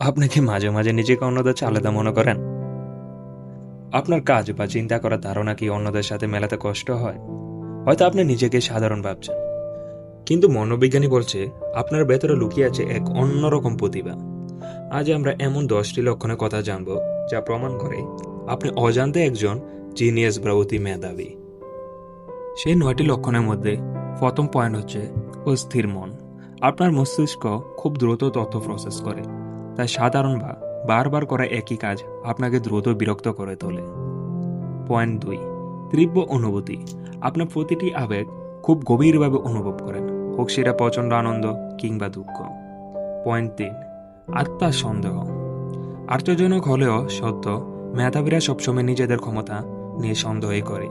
আপনি কি মাঝে মাঝে নিজেকে অন্যদের চেয়ে আলাদা মনে করেন? আপনার কাজ বা চিন্তা করার ধারণা কি অন্যদের সাথে মেলাতে কষ্ট হয়? হয়তো আপনি নিজেকে সাধারণ ভাবছেন, কিন্তু মনোবিজ্ঞানী বলছে আপনার ভেতরে লুকিয়ে আছে এক অন্যরকম প্রতিভা। আজ আমরা এমন 10টি লক্ষণের কথা জানব যা প্রমাণ করে আপনি অজান্তে একজন জিনিয়াস বা অতি মেধাবী। সেই 9টি লক্ষণের মধ্যে প্রথম পয়েন্ট হচ্ছে অস্থির মন। আপনার মস্তিষ্ক খুব দ্রুত তথ্য প্রসেস করে, তাই সাধারণ বা বারবার করা একই কাজ আপনাকে দ্রুত বিরক্ত করে তোলে। পয়েন্ট 2, তীব্র অনুভূতি। আপনার প্রতিটি আবেগ খুব গভীরভাবে অনুভব করেন, হোক সেটা প্রচণ্ড আনন্দ কিংবা দুঃখ। পয়েন্ট 3, আত্মার সন্দেহ। আশ্চর্যজনক হলেও সত্য, মেধাবীরা সবসময় নিজেদের ক্ষমতা নিয়ে সন্দেহই করে।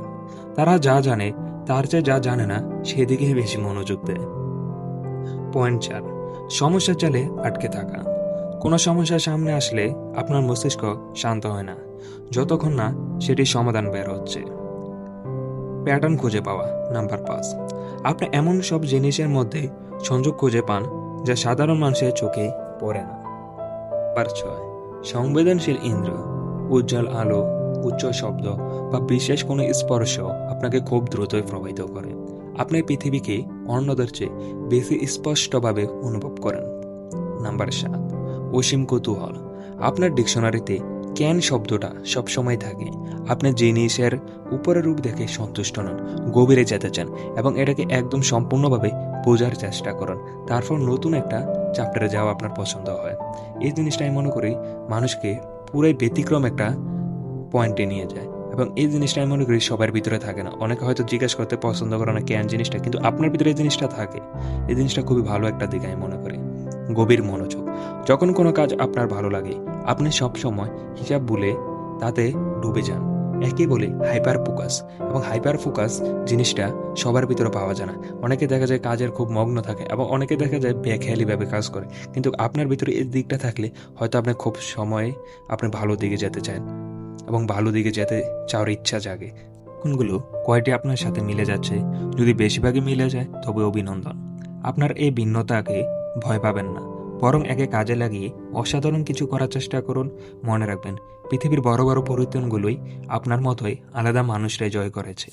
তারা যা জানে তার চেয়ে যা জানে না সেদিকেই বেশি মনোযোগ দেয়। পয়েন্ট 4, সমস্যা চালে আটকে থাকা। কোনো সমস্যার সামনে আসলে আপনার মস্তিষ্ক শান্ত হয় না যতক্ষণ না সেটির সমাধান বের হচ্ছে। প্যাটার্ন খুঁজে পাওয়া। নাম্বার 5, আপনি এমন সব জিনিসের মধ্যে সংযোগ খুঁজে পান যা সাধারণ মানুষের চোখে পড়ে না। নাম্বার 6, সংবেদনশীল ইন্দ্রিয়। উজ্জ্বল আলো, উচ্চ শব্দ বা বিশেষ কোনো স্পর্শ আপনাকে খুব দ্রুতই প্রভাবিত করে। আপনি পৃথিবীকে অন্যদের চেয়ে বেশি স্পষ্টভাবে অনুভব করেন। নাম্বার 7, অসীম কৌতূহল। আপনার ডিকশনারিতে ক্যান শব্দটা সবসময় থাকে। আপনি জিনিসের উপরের রূপ দেখে সন্তুষ্ট নন, গভীরে যেতে চান এবং এটাকে একদম সম্পূর্ণভাবে বোঝার চেষ্টা করেন। তারপর নতুন একটা চ্যাপ্টারে যাওয়া আপনার পছন্দ হয়। এই জিনিসটা আমি মনে করি মানুষকে পুরাই ব্যতিক্রম একটা পয়েন্টে নিয়ে যায়, এবং এই জিনিসটা আমি মনে করি সবার ভিতরে থাকে না। অনেকে হয়তো জিজ্ঞাসা করতে পছন্দ করে না ক্যান জিনিসটা, কিন্তু আপনার ভিতরে এই জিনিসটা থাকে। এই জিনিসটা খুবই ভালো একটা দিক আমি মনে করি। গভীর মনোযোগ। যখন কোনো কাজ আপনার ভালো লাগে আপনি সবসময় হিসাব ভুলে তাতে ডুবে যান। একে বলে হাইপার ফোকাস, এবং হাইপার ফোকাস জিনিসটা সবার ভিতরে পাওয়া যায় না। অনেকে দেখা যায় কাজের খুব মগ্ন থাকে এবং অনেকে দেখা যায় বেখেয়ালিভাবে কাজ করে, কিন্তু আপনার ভিতরে এই দিকটা থাকলে হয়তো আপনি খুব সময়ে আপনি ভালো দিকে যেতে চান এবং ভালো দিকে যেতে চাওয়ার ইচ্ছা জাগে। কোনগুলো কয়টি আপনার সাথে মিলে যাচ্ছে? যদি বেশিরভাগই মিলে যায় তবে অভিনন্দন। আপনার এই ভিন্নতাকে ভয় পাবেন না, বরং একে কাজে লাগিয়ে অসাধারণ কিছু করার চেষ্টা করুন। মনে রাখবেন, পৃথিবীর বড় বড় পরিবর্তনগুলোই আপনার মতোই আলাদা মানুষরাই জয় করেছে।